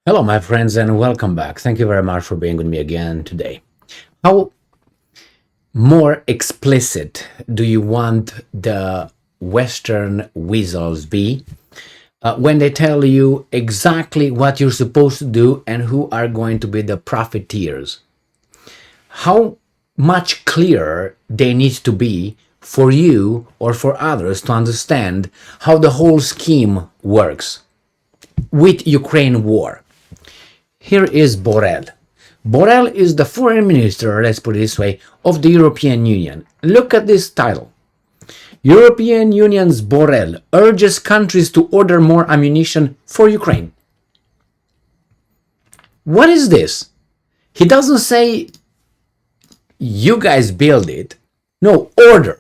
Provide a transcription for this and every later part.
Hello, my friends, and welcome back. Thank you very much for being with me again today. How more explicit do you want the Western weasels be when they tell you exactly what you're supposed to do and who are going to be the profiteers? How much clearer they need to be for you or for others to understand how the whole scheme works with Ukraine war. Here is Borrell. Borrell is the foreign minister, let's put it this way, of the European Union. Look at this title. European Union's Borrell urges countries to order more ammunition for Ukraine. What is this? He doesn't say, you guys build it. No, order.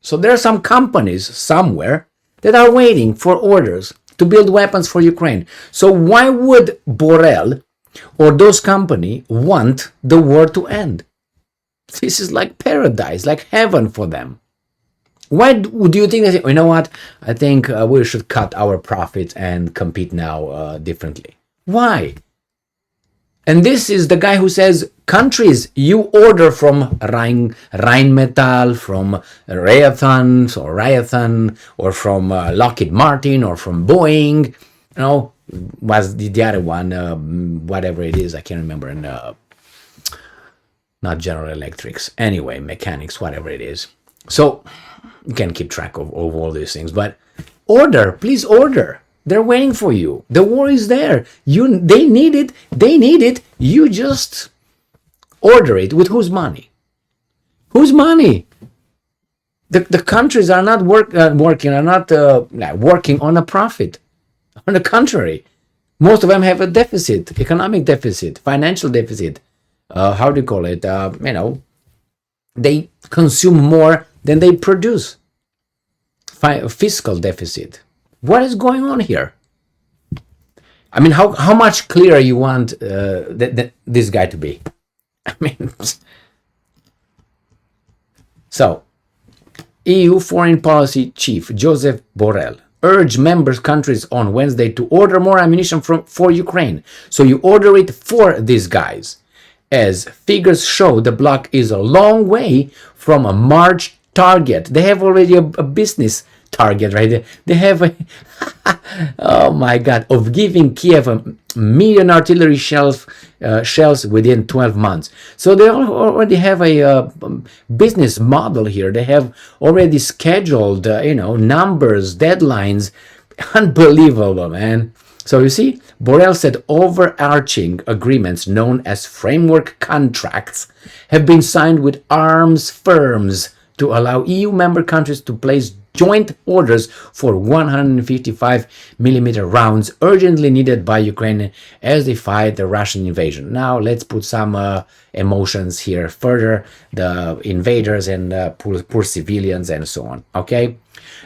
So there are some companies somewhere that are waiting for orders to build weapons for Ukraine. So why would Borrell or those companies want the war to end? This is like paradise, like heaven for them. Why do you think they say, you know what, I think we should cut our profits and compete now differently? Why? And this is the guy who says, countries, you order from Rheinmetall, from Raytheon, or from Lockheed Martin, or from Boeing, was the other one, whatever it is, I can't remember, and not General Electrics, anyway, mechanics, whatever it is. So you can keep track of all these things, but order, please order. They're waiting for you. The war is there. They need it. You just order it. With whose money? Whose money? The countries are not working on a profit. On the contrary, most of them have a deficit, economic deficit, financial deficit. How do you call it? They consume more than they produce. Fiscal deficit. What is going on here? I mean, how much clearer you want this guy to be? I mean, so EU Foreign Policy Chief Joseph Borrell urged member countries on Wednesday to order more ammunition for Ukraine. So you order it for these guys. As figures show, the bloc is a long way from a March target. They have already a business target right there. They have oh my god, of giving Kiev a million artillery shells within 12 months. So they already have a business model here. They have already scheduled numbers, deadlines. Unbelievable, man. So you see, Borrell said overarching agreements known as framework contracts have been signed with arms firms to allow EU member countries to place joint orders for 155mm rounds urgently needed by Ukraine as they fight the Russian invasion. Now let's put some emotions here further, the invaders and poor civilians and so on, okay?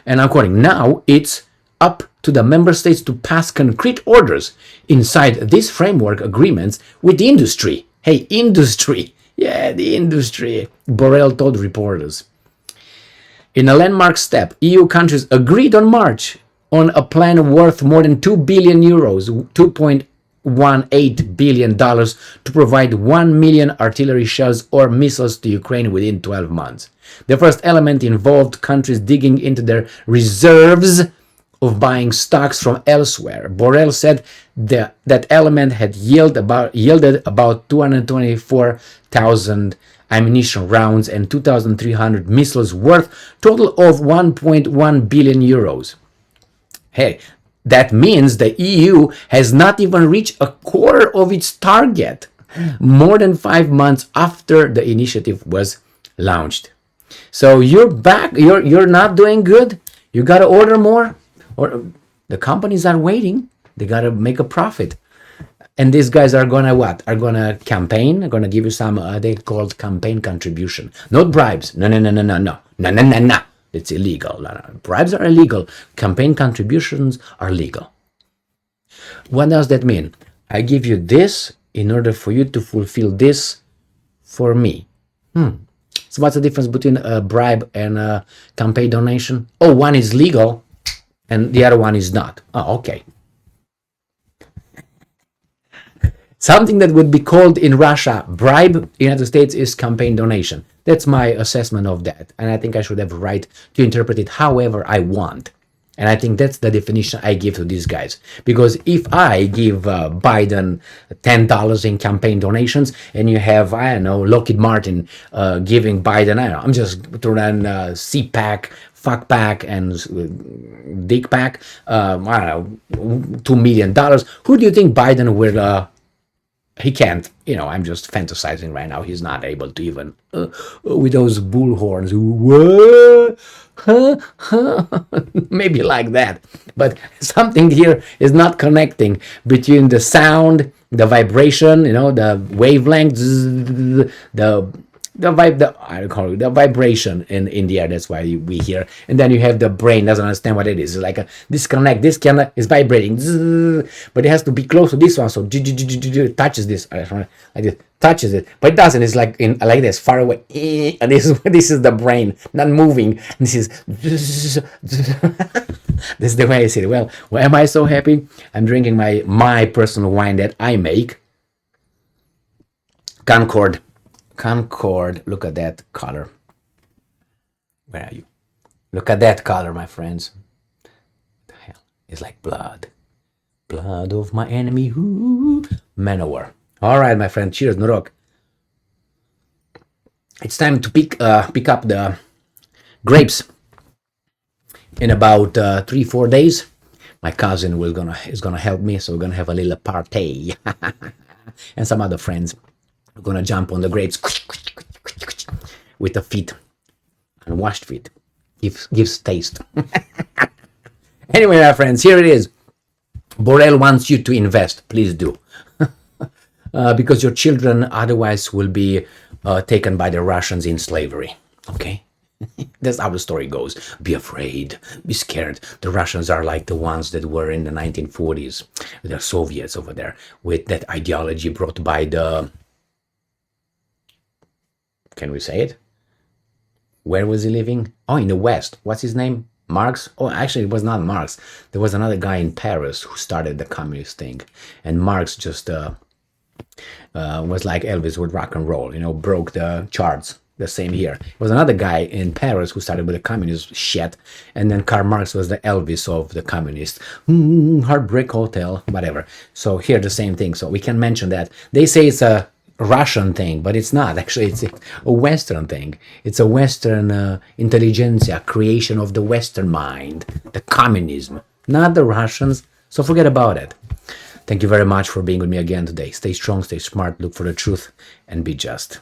And according now, it's up to the member states to pass concrete orders inside these framework agreements with the industry. Hey, industry! Yeah, the industry, Borrell told reporters. In a landmark step, EU countries agreed on March on a plan worth more than 2 billion euros, $2.18 billion, to provide 1 million artillery shells or missiles to Ukraine within 12 months. The first element involved countries digging into their reserves of buying stocks from elsewhere. Borrell said that element had yielded about 224,000 ammunition rounds and 2,300 missiles worth total of 1.1 billion euros. Hey, that means the EU has not even reached a quarter of its target, more than 5 months after the initiative was launched. So you're back, you're not doing good, you gotta order more, or the companies are waiting, they gotta make a profit. And these guys are gonna what? Are gonna campaign? Are gonna give you some? They called campaign contribution, not bribes. No. It's illegal. No. Bribes are illegal. Campaign contributions are legal. What does that mean? I give you this in order for you to fulfill this for me. So what's the difference between a bribe and a campaign donation? Oh, one is legal, and the other one is not. Oh, okay. Something that would be called in Russia bribe, United States is campaign donation. That's my assessment of that. And I think I should have a right to interpret it however I want. And I think that's the definition I give to these guys. Because if I give Biden $10 in campaign donations, and you have, I don't know, Lockheed Martin giving Biden, I don't know, I'm just throwing CPAC, fuck pack, and dick pack, I don't know, $2 million. Who do you think Biden will he can't, I'm just fantasizing right now. He's not able to even, with those bullhorns, maybe like that. But something here is not connecting between the sound, the vibration, the wavelength, the vibration in the air. That's why we hear. And then you have the brain doesn't understand what it is. It's like a disconnect. This can is vibrating, but it has to be close to this one. So it touches this, like this, touches it, but it doesn't. It's like like this, far away. And this is the brain not moving. This is this is the way I see it. Well, why am I so happy? I'm drinking my personal wine that I make. Concord, look at that color. Where are you? Look at that color, my friends. What the hell? It's like blood. Blood of my enemy. Ooh. Manowar. All right, my friend. Cheers, Norok. It's time to pick up the grapes. In about 3-4 days, my cousin is gonna help me, so we're gonna have a little party, and some other friends. We're gonna jump on the grapes with the feet, and washed feet. Gives taste. Anyway, my friends, here it is. Borrell wants you to invest. Please do. Because your children otherwise will be taken by the Russians in slavery. Okay? That's how the story goes. Be afraid. Be scared. The Russians are like the ones that were in the 1940s. The Soviets over there with that ideology brought by the... Can we say it? Where was he living? Oh, in the West. What's his name? Marx? Oh, actually, it was not Marx. There was another guy in Paris who started the communist thing. And Marx just was like Elvis with rock and roll, broke the charts. The same here. There was another guy in Paris who started with the communist shit. And then Karl Marx was the Elvis of the communists. Heartbreak Hotel, whatever. So here the same thing. So we can mention that. They say it's a Russian thing, but it's not. Actually, it's a Western thing. It's a Western intelligentsia, creation of the Western mind, the communism, not the Russians. So forget about it. Thank you very much for being with me again today. Stay strong, stay smart, look for the truth, and be just.